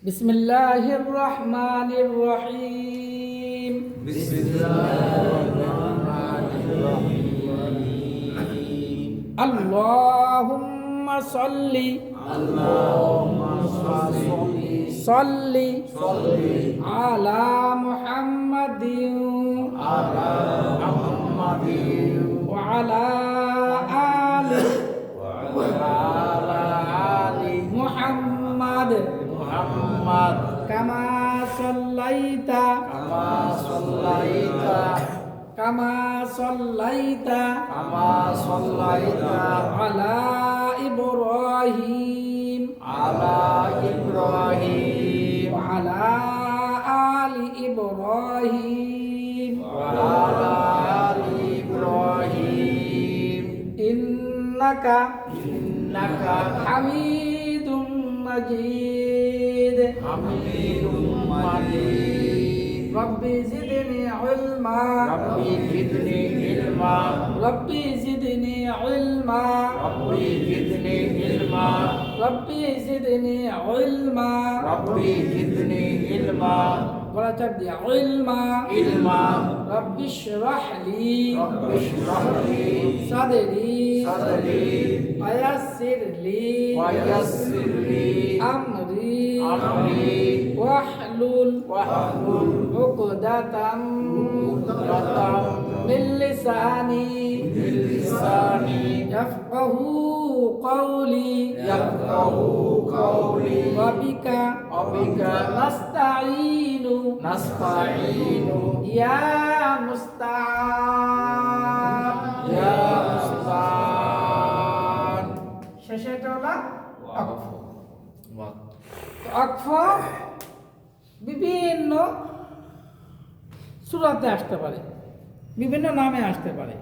বিসমিল্লাহির রহমানির রহিম। আল্লাহুম্মা সাল্লি আলা মুহাম্মাদিন ওয়া আলা আলি মুহাম্মাদ কামা সাল্লাইতা আলা ইব্রাহিম ওয়া আলা আলি ইব্রাহিম ইন্নাকা হামিদুম মাজিদ। রব্বি জিদনি ইলমা রব্বি জিদনি ইলমা বলা চাপ দিয়া ইলমা রব্বি ইশরাহ লি সাদরি ওয়ায়াসসির লি আমরি ওয়াহলুল উকদাতাম মিন লিসানি ইয়াফকাহু কওলি ওয়া বিকা নাস্তাঈনু ইয়া মুস্তাআন। শেষে এটা হলো ওয়াকফ। ওয়াকফ বিভিন্ন সূরাতে আসতে পারে, বিভিন্ন নামে আসতে পারে।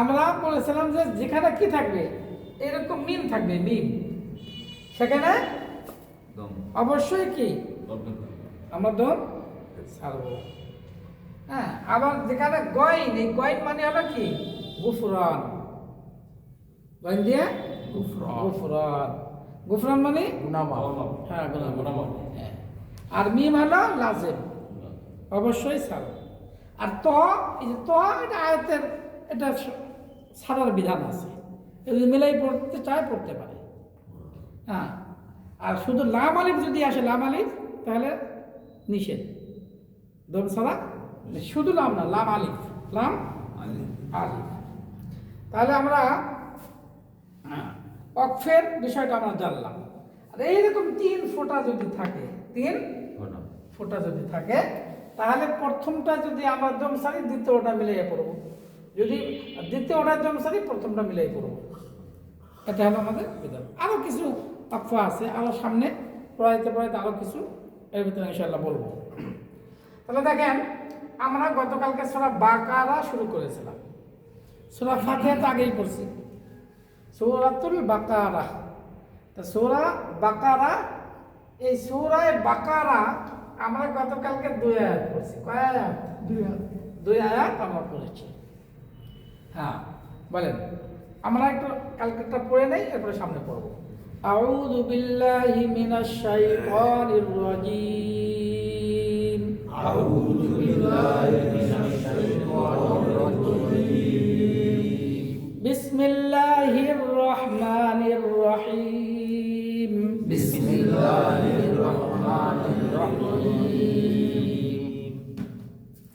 আমরা বলেছিলাম যে যেখানে কি থাকবে, এরকম মিম থাকবে, মিম, সেখানে অবশ্যই কি আমরা দম ছাড়ব। হ্যাঁ, আবার যেখানে গয়ন, এই গয়ন মানে হলো কি গুফরান, গয়ন দিয়ে গুফরান মানে হ্যাঁ গুনাহ। আর মিম হলো লাজিম, অবশ্যই ছাড়ব। আর এই যে এটা আয়াতের এটা ছাড়ার বিধান আছে, যদি মিলাই পড়তে চায় পড়তে পারে। হ্যাঁ, আর শুধু লাম আলিফ যদি আসে, লাম আলিফ, তাহলে নিষেধ, দম ছাড়া। শুধু লাম না, লাম আলিফ, লাম আলিফ। তাহলে আমরা ওয়াকফের বিষয়টা আমরা জানলাম। আর এইরকম 3 ফোঁটা যদি থাকে, 3 ফোঁটা যদি থাকে, তাহলে প্রথমটা যদি আমরা দম ছাড়ি, দ্বিতীয়টা মিলিয়ে পড়ব। যদি দ্বিতীয়টা দম ছাড়ি, প্রথমটা মিলিয়ে পড়ব। এটা হলো আমাদের বিধান। আরও কিছু ওয়াকফা আছে, আরও সামনে পড়াইতে আরও কিছু এর ভিতরে ইনশাআল্লাহ বলবো। তাহলে দেখেন, আমরা গতকালকে সূরা বাকারা শুরু করেছিলাম। সূরা ফাতিহা তো আগেই পড়ছি, সূরাতুল বাকারা। তা সূরা বাকারা, এই সূরায়ে বাকারা আমরা গতকালকে 2 আয়াত পড়ছি। কয় আয়াত? 2 আয়াত আমরা পড়েছি। হ্যাঁ, বলেন, আমরা একটু কালকেটা পড়ে নেই, এরপরে সামনে পড়ব। আউযু বিল্লাহি মিনাশ শাইতানির রাজীম। বিসমিল্লাহির রহমানির রহিম।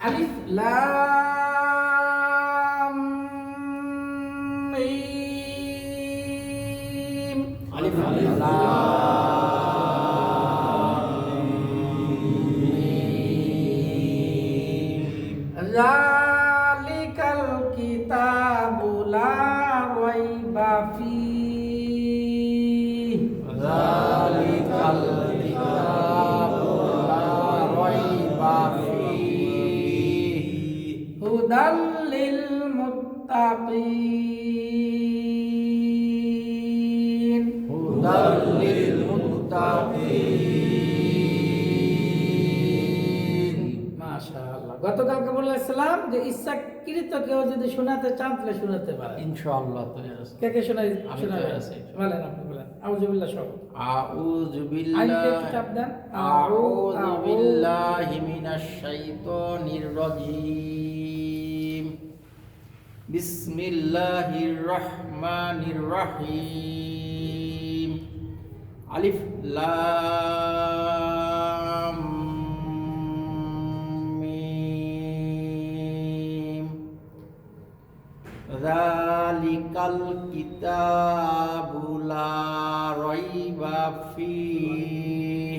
আলিফ লাম মিম। যালিকাল কিতাবু লা রাইবা ফীহি। হুদাল লিল মুত্তাকিন। মাশাআল্লাহ। গতকালকে বলেছিলাম যে ইচ্ছাকৃত কেউ যদি শোনাতে চান তাহলে শোনাতে পারে ইনশাআল্লাহ। কে কে শোনাই? বলেন, আপনি বলেন। আউযুবিল্লাহ সব আউযু আইনটা একটু চাপ দেন। আউযু বিল্লাহি মিনাশ শাইতানির রাজীম। বিসমিল্লাহির রহমানির রহিম। আলিফ লাম মিম। যালিকাল কিতাবু লা রাইবা ফীহি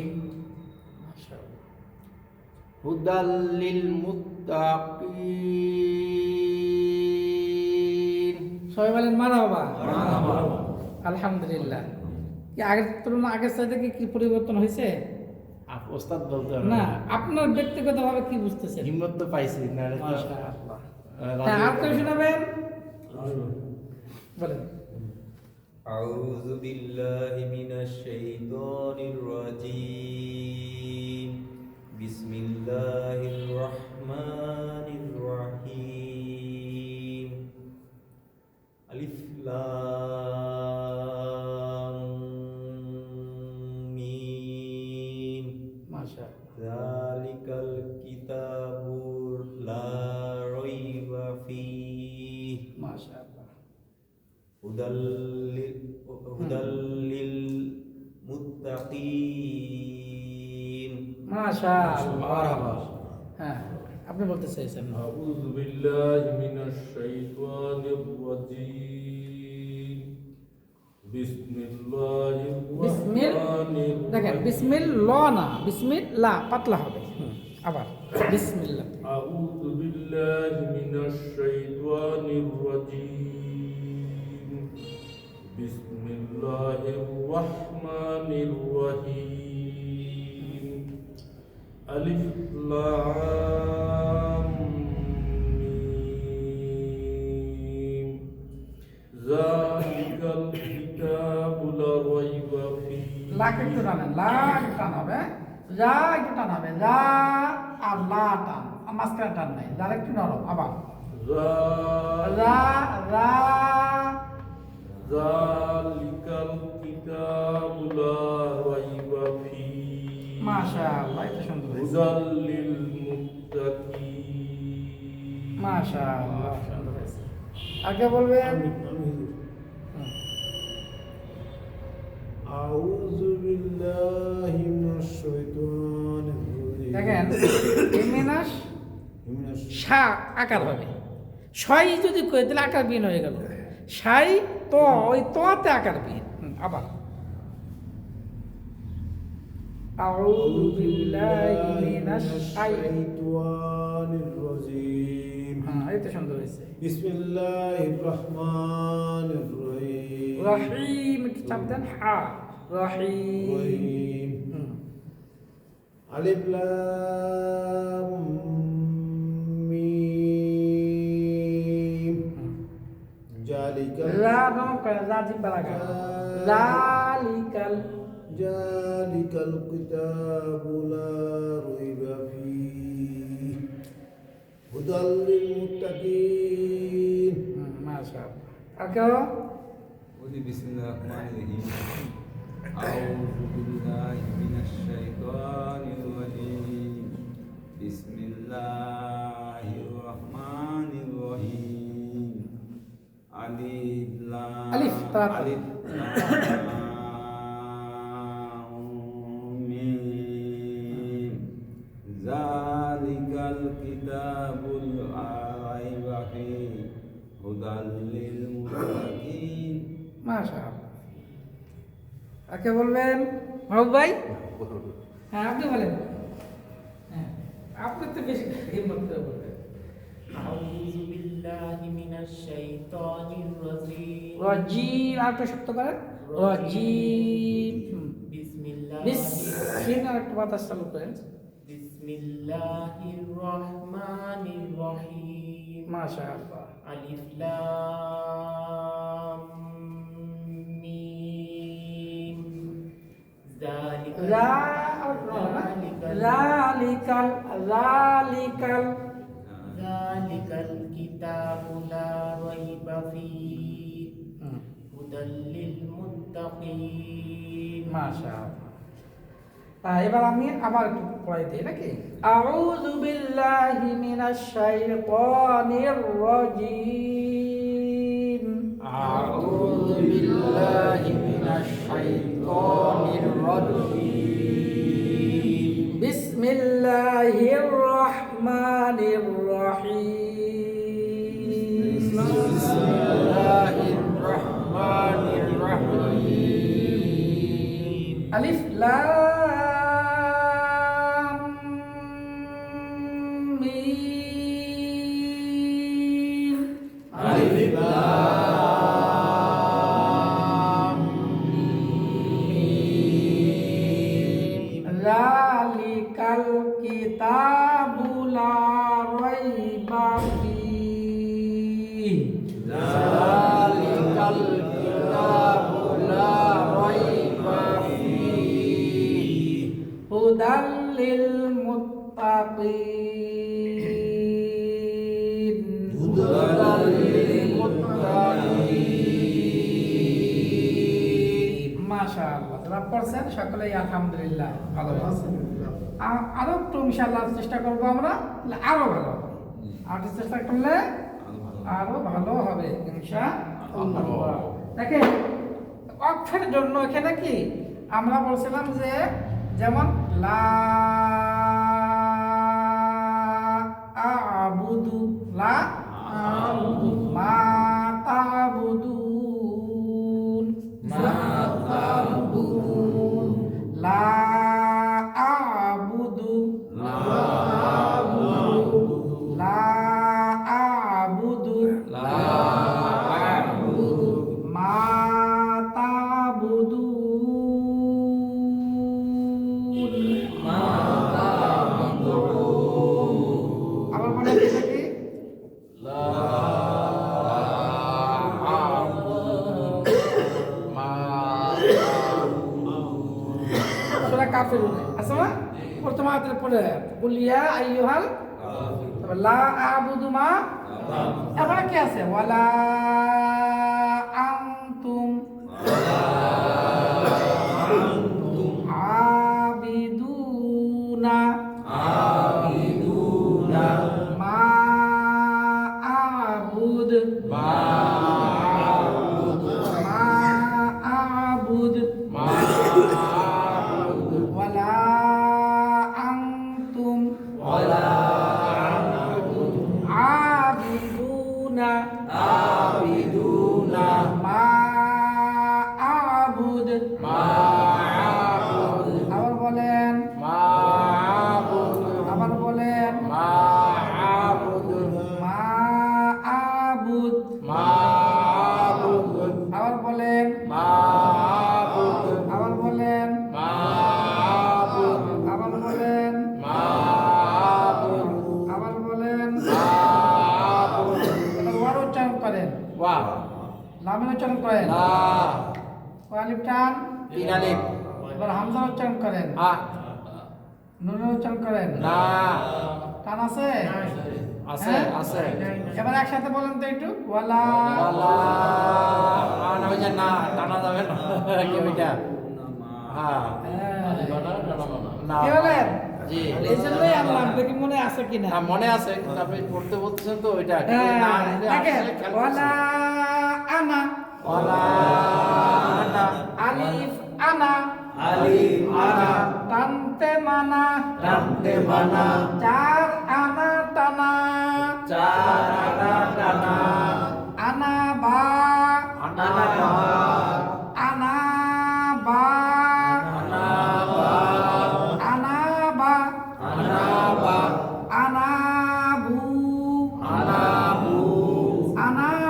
হুদাল লিল মুত্তাকিন। সবাই বলেন মারহাবা। আলহামদুলিল্লাহ। কি আগের তুলনা আগের চাইতে কি পরিবর্তন হয়েছে? ওস্তাদ বলতে না, আপনার ব্যক্তিগতভাবে কি বুঝতেছেন? হিম্মত তো পাইছি না। মাশাআল্লাহ। হ্যাঁ, আর কেউ শোনাবেন? বলেন। আউযু বিল্লাহি মিনাশ শাইতানির রাজীম। বিসমিল্লাহির রহমানির রহিম। আলিফ লাম মিম। মাশাআল্লাহ। যালিকাল কিতাবু লা রাইবা ফীহি মাশাআল্লাহ। হুদাল লিল মুত্তাকিন। মাশাআল্লাহ। হ্যাঁ, আপনি বলতে চাইছেন। أعوذ بالله من الشيطان الرجيم بسم الله الرحمن দেখেন, الرحيم বিসমিল্লাহ না, বিসমিল্লাহ পাতলা হবে। আবার বিসমিল্লাহ। أعوذ بالله من الشيطان الرجيم بسم الله الرحمن الرحيم ألف لام ميم ذلك الكتاب لا ريب فيه লাক একটু টানেন, লাক টান হবে, যা একটু টান হবে, যা আর লা টান, মাঝখানে টান নাই, যা একটু নরম। আবার ذلك الكتاب لا ريب فيه মাশাআল্লাহ, এটা সুন্দর হয়েছে। هدى للمتقين মাশাআল্লাহ, সুন্দর হয়েছে। আগে বলবেন। আউযু বিল্লাহি মিনাশ শাইতানির রাজীম। দেখেন, ইমিনাস মিনাশ শা আকার হবে, ছয় যদি কই দিলে আকার বিহীন হয়ে গেল। সাই তো ওই তোতে আকার বিহীন। আবার আউযু বিল্লাহি মিনাশ শাইতানির রাজীম। হ্যাঁ, এটা সুন্দর হয়েছে। বিসমিল্লাহির রহমানির রহিম। রহিম একটু চাপ দেন, হা রহিম। রহিম। আলিফ লাম মিম। জালিকাল জালিকাল কিতাবু লা রাইবা ফীহি হুদাল লিল মুত্তাকিন। বিসমিল্লাহির রহমানির রহিম। আউযু বিল্লাহি মিনাশ শাইতানির রাজীম। বিসমিল্লাহির রহমানির রহিম। আলিফ লাম আলিফ, তাড়াতাড়ি। আলিফ লাম মিম। যালিকাল কিতাবুল লা রাইবা ফীহি হুদাল লিল মুত্তাকিন। মাশাআল্লাহ। আগে বলবেন মাহবুব ভাই। হ্যাঁ, আপনি বলেন। হ্যাঁ, আপনি তো বেশি হিম্মত করে বলবেন। أعوذ بالله من الشيطان الرجيم রাজিম, আর একটু শক্ত করেন। রাজিম। بسم الله বিসমিল্লাহ, একটু বাতাস চালু করেন। بسم الله الرحمن الرحيم মাশাআল্লাহ। ألف لام ميم ذلك ذلك الكتاب لا ريب فيه هدى للمتقين মাশাআল্লাহ। এবার আমি আবার একটু পড়াই দিই নাকি? আউযু বিল্লাহি মিনাশ শাইতানির রাজীম। আউযু বিল্লাহি মিনাশ শাইতানির রাজীম। বিসমিল্লাহির রহমানির রহিম। বিসমিল্লাহির রহমানির রহিম। আলিফ লাম মিম। আলিফ লাম মিম। যালিকাল কিতাবু লা রাইবা ফীহি। যালিকাল কিতাবু লা রাইবা ফীহি। হুদাল লিল মুত্তাকিন। হুদাল লিল মুত্তাকিন। মাশাআল্লাহ। যারা পড়ছেন সকলেই আলহামদুলিল্লাহ ভালো আছেন। আরো একটু ইনশাআল্লাহ চেষ্টা করবো আমরা, তাহলে আরো ভালো হবে। আর একটু চেষ্টা করলে আরো ভালো হবে ইনশাআল্লাহ। দেখেন অক্ষরের জন্য এখানে কি আমরা বলছিলাম যে যেমন লা আবুদু, লা আবুদু, মা তাবুদুন, মা তাবুদুন, লা আবুদু, লা আবুদু, লা আবুদু, লা আ'বুদু মা তাবুদুন, মা তা'বুদুন। আবার বলে এটা কি? লা আ'বুদু মা সূরা কাফিরুন আছে না? প্রথম আয়াতের পরে কুলিয়া আইয়ুহাল, তারপর লা আ'বুদু মা, এবারে কি আছে? ওয়ালা আনতুম আবিদুনা মা আ'বুদ, মা আ'বুদ, ওয়ালা আনতুম আবিদুনা মা আ'বুদ। আবার বলেন, আবার বলেন, মা আ'বুদ। আবার বলেন, আবার বলেন, আবার বলেন, আবার বলেন। এবার ওয়ার উচ্চারণ করেন, লামের উচ্চারণ করেন, আলিফ টান। এবার হামজা উচ্চারণ করেন, নুনের উচ্চারণ করেন। টান আছে? আছে হ্যাঁ? আছে। এবার একসাথে বলেন তো একটু, ওয়ালা ওয়ালা আনা হইছে না, টানা যাবে না কি ওইটা? হ্যাঁ না কি বলেন? জি এই জন্যই আনলাম, দেখি মনে আছে কিনা। না মনে আছে, কিন্তু আপনি পড়তে বলতেছেন তো ওইটা হ্যাঁ, না আসলে দেখেন, খেয়াল ওয়ালা করছি। আনা, ওয়ালা আনা আলিফ আনা, টানতে মানা, চার আনা টানা, আনা বা, আনা বা, আনা বা,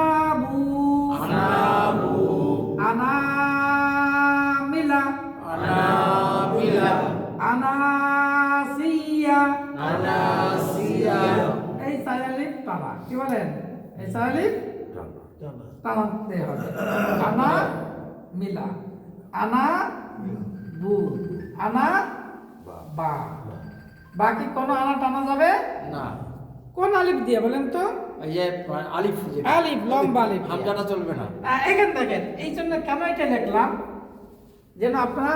আনাবু, আনামিলা, আনাসিয়া। এই সায়ালিফ টানা, কি বলেন? এই সায়ালিফ টানাতে হবে। আনা মিলা, আনা বু, আনা বা। বাকি কোন আনা টানা যাবে? না কোন আলিফ দিয়ে বলেন তো? এই যে আলিফ যেটা। আলিফ, লম্বা আলিফ। হামজাটা চলবে না। এখানে দেখেন, এই জন্য কেন এটা লিখলাম, যেন আপনারা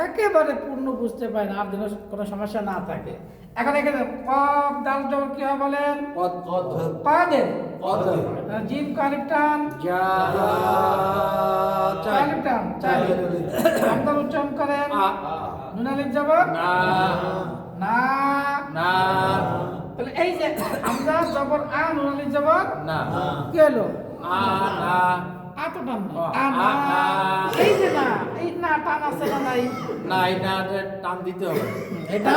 একেবারে পূর্ণ বুঝতে পারেন, আর যেন কোনো সমস্যা না থাকে। এখন এখানে কফ দাল জবর কি হয় বলেন? পাদের। জিম কালিফ টান, কালিফ টান, চাই। হামজার উচ্চারণ করেন, নুন আলিফ জবর না না। না তাহলে এই যে হামজা জবর আ, নুন আলিফ জবর না কি হলো? না আতো টান ও, না। না। এই যে না, এই না টান আছে না নাই? না, এটা টান দিতে হবে। এটা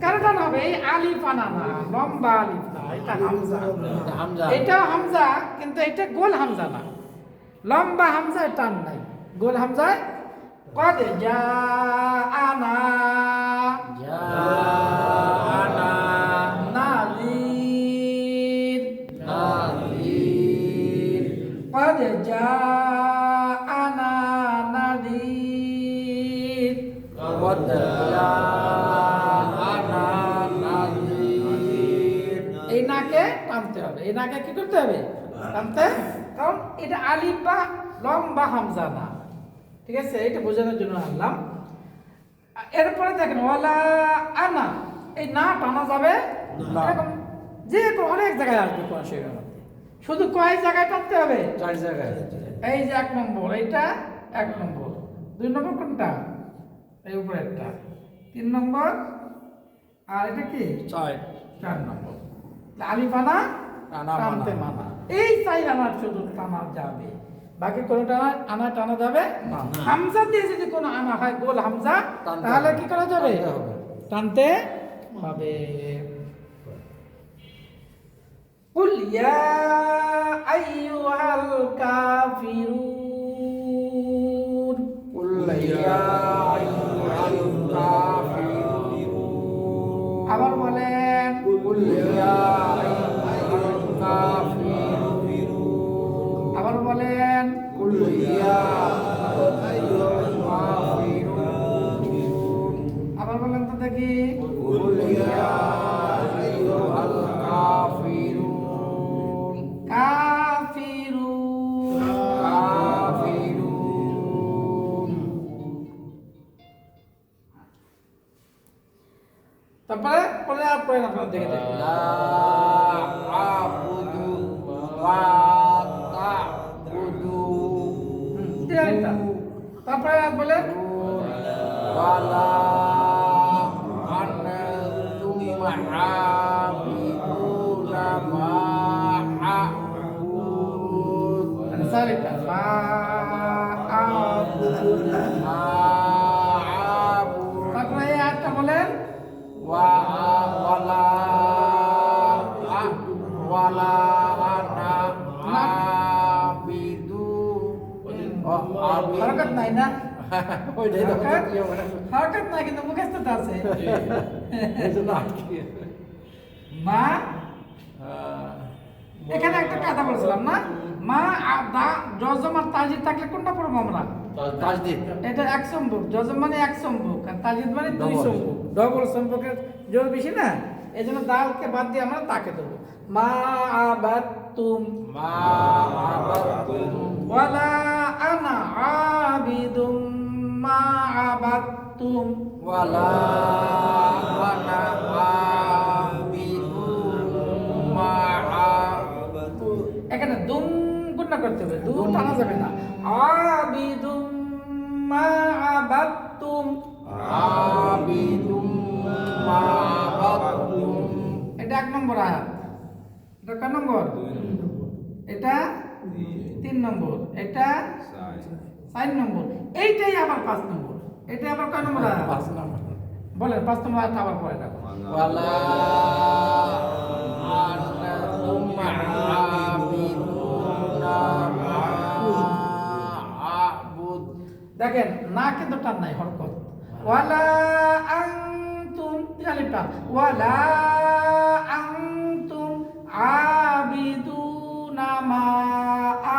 কার টান হবে? এই আলিফ আনা না, লম্বা আলিফ না, এটা হামজা। এটা হামজা। এটা হামজা, কিন্তু এটা গোল হামজা না, লম্বা হামজায় টান নাই, গোল হামজায় কদ যা আনা জানা নাযীর, নাযীর কদ যা আনা নাযীর। قد جاءنا نذير এই নাকে টানতে হবে, এই নাকে কি করতে হবে? টানতে, কারণ এটা আলিফ বা লম্বা হামজা না, ঠিক আছে? এটা বোঝানোর জন্য আনলাম। এরপরে দেখেন ওয়ালা আনা, এই না টানা যাবে না। এরকম যে কোনো অনেক জায়গায় আসবে কোরআন শরীফের মধ্যে, শুধু কয় জায়গায় টানতে হবে? 4 জায়গায়। এই যে 1 নম্বর, এইটা 1 নম্বর, 2 নম্বর কোনটা? এই উপরে একটা, 3 নম্বর, আর এটা কি 4 নম্বর। আলিফ আনা টানা টানতে মানা। মানা, এই 4 আনা শুধু টানা যাবে, বাকি কোনটা আনা টানা যাবে না। হামজা দিয়ে যদি কোনো আনা হয় গোল হামজা, টানতে তাহলে হবে। কি করা যাবে? টানতে হবে। টানতে হবে। কুল ইয়া আইয়ুহাল কাফিরুন, قل يا أيها الكافرون আবার বলেন قل يا أيها الكافرون আবার বলেন قل يا أيها الكافرون আবার বলেন তো দেখি। قل يا أيها الكافرون কাফিরুন, كافرون তারপরে পরে আর পরে আপনারা দেখে দেখুন। لا أعبد ما تعبدون তারপরে আর বলেন ولا أنتم عابدون ما أعبد সারিটা মা আবুদু। ما أعبد তারপরে এই আয়াতটা বলেন ولا أنا عابد হরকত নাই না, ওইটাই তো কথা কি হবে না? হরকত নাই কিন্তু মুখস্থ আছে। এই জন্য আটকে। মা, এখানে একটা কথা বলছিলাম না, মা দা জজম আর তাজিদ থাকলে কোনটা পড়বো আমরা? তাজদীদ এটা 1 সম্ভব, জজম মানে 1 সম্ভব, আর তাজিদ মানে 2 Double. সম্ভব, ডবল সম্পর্কের জোর বেশি না, এজন্য দালকে বাদ দিয়ে আমরা তাকে দেবো। মা আবাদতুম মা আবাদতুম ওয়ালা আনা আবিদুম মা আবাদতুম। ওয়ালা আনা আবিদুম মা আবাদতুম এখানে দুম গুণনা করতে হবে, দুম টানা যাবে না। আবিদুম মা আবাদতুম, আবিদুম মা আবাদতুম এটা 1 নম্বর আয়াত। এটা কয় নম্বর? এটা 3 নম্বর, এটা 4 নম্বর, এইটাই আবার 5 নম্বর। এটা আবার কয় নম্বর আয়াত? 5 নম্বর বলেন 5 নম্বর আয়াত আবার পড়ে দেখো। ওয়ালা আনতুম আবিদুনা মা আবুদ দেখেন না কিন্তু টান নাই, হরকত। ওয়ালা আনতুম আলিফ টান, ওয়ালা আনতুম আবিদুনা মা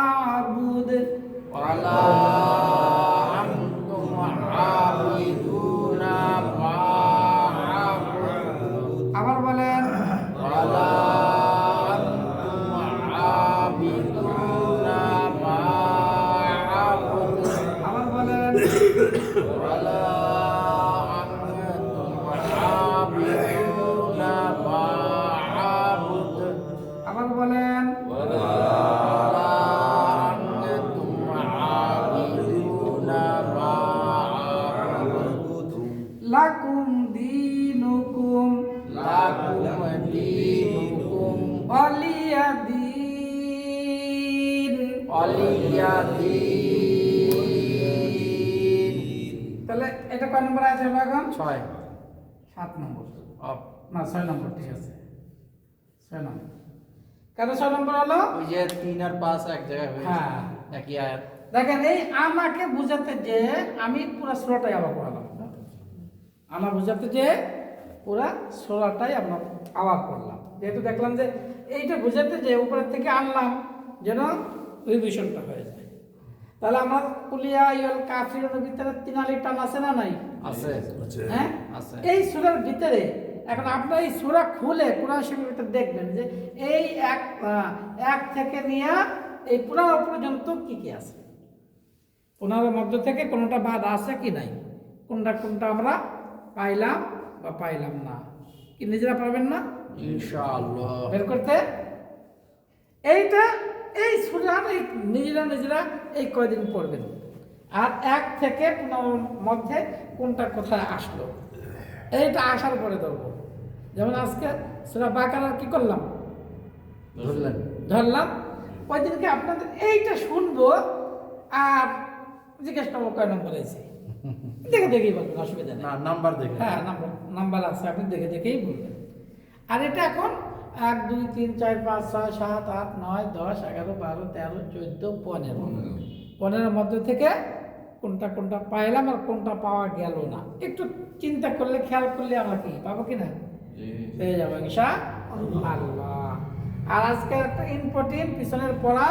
আবুদ। ওয়ালা আনতুম আবিদুনা মা আবুদ আবার বলেন ওয়ালা লাকুম দীনুকুম লাকুম দীনুকুম ওয়ালিয়া দীন। ওয়ালিয়া দীন। তাহলে এটা কয় নম্বর আছে এখন? 6 7 নম্বর অফ। না 6 নম্বর, ঠিক আছে 6 নম্বর। কেন 6 নম্বর হলো? ওই যে 3 আর 5 এক জায়গায় হয়েছে, হ্যাঁ। একই আয়াত। দেখেন এই আমাকে বুঝাতে যে আমি পুরো সূরাটাই আবার পড়ালাম, আমার বুঝাতে যে পুরা সূরাটাই আমরা আবার পড়লাম, যেহেতু দেখলাম যে এইটা বুঝাতে যে উপরের থেকে আনলাম যেন রিভিশনটা হয়ে যায়। তাহলে আমরা কুলিয়া ইউল কাফিরুনের ভিতরে 3 আলিফ টান আছে না নাই? আছে। হ্যাঁ আছে। এই সূরার ভিতরে এখন আপনার এই সূরা খুলে কোরআন শরীফের ভিতরে দেখবেন যে এই এক থেকে নিয়ে এই 15 পর্যন্ত কি কি আছে, 15 মধ্য থেকে কোনটা বাদ আছে কি নাই, কোনটা কোনটা আমরা পাইলাম বা পাইলাম না, কি নিজেরা পারবেন না ইনশাআল্লাহ। বের করতে? এইটা এই সূরা এই নিজেরা এই কয়দিন পড়বেন, আর 1 থেকে 15 মধ্যে কোনটা কোথায় আসলো এইটা আসার পরে ধরবো। যেমন আজকে সূরা বাকারার কি করলাম, ধরলাম। ওই দিনকে আপনাদের এইটা শুনবো আর জিজ্ঞেস করবো কয় নম্বর আছে, দেখে দেখেই বলবেন, অসুবিধা নেই। না, নাম্বার দেখে। হ্যাঁ নাম্বার আছে, আপনি দেখে দেখেই বলবেন। আর এটা এখন 1 2 3 4 5 6 7 8 9 10 11 12 13 14 15 মধ্যে থেকে কোনটা কোনটা পাইলাম আর কোনটা পাওয়া গেল না, একটু চিন্তা করলে খেয়াল করলে আমরা কি পাবো কিনা পেয়ে যাবো ইনশাআল্লাহ। আর আজকে একটা ইম্পর্টেন্ট পিছনের পড়া,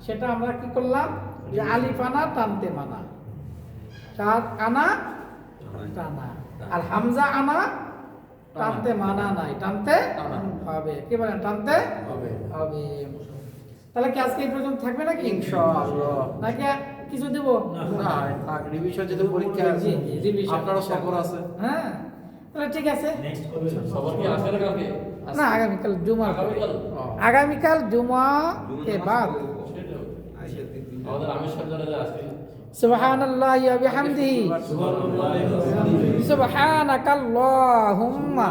সেটা আমরা কি করলাম যে আলিফ আনা টানতে মানা, 4 আনা টানা, আর হামজা আনা টানতে মানা নাই, টানতে হবে। কি বলেন? টানতে হবে। তাহলে কি আজকে এই পর্যন্ত থাকবে নাকি? ইনশাআল্লাহ। নাকি কিছু দেব? না, থাক, রিভিশন যেহেতু পরীক্ষা আছে, revision, আপনারও সফর আছে। হ্যাঁ তাহলে ঠিক আছে। সবার কি আসে না কালকে? না আগামীকাল জুমা, আগামীকাল? আগামীকাল জুমা কে বাদ। সেটাও। আমাদের আমির সাহেব জানা যায় আজকে। সুবহানাল্লাহি ওয়া বিহামদিহি সুবহানাকাল্লাহুম্মা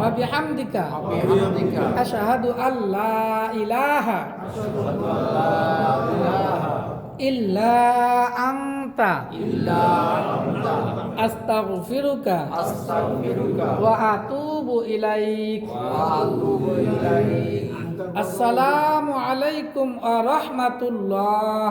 ওয়া বিহামদিকা বিহামদিকা আশহাদু আল্লা ইলাহা ইল্লা আনতা আস্তাগফিরুকা ওয়া আতুবু ইলাইক। আসসালামু আলাইকুম ওয়া রাহমাতুল্লাহ।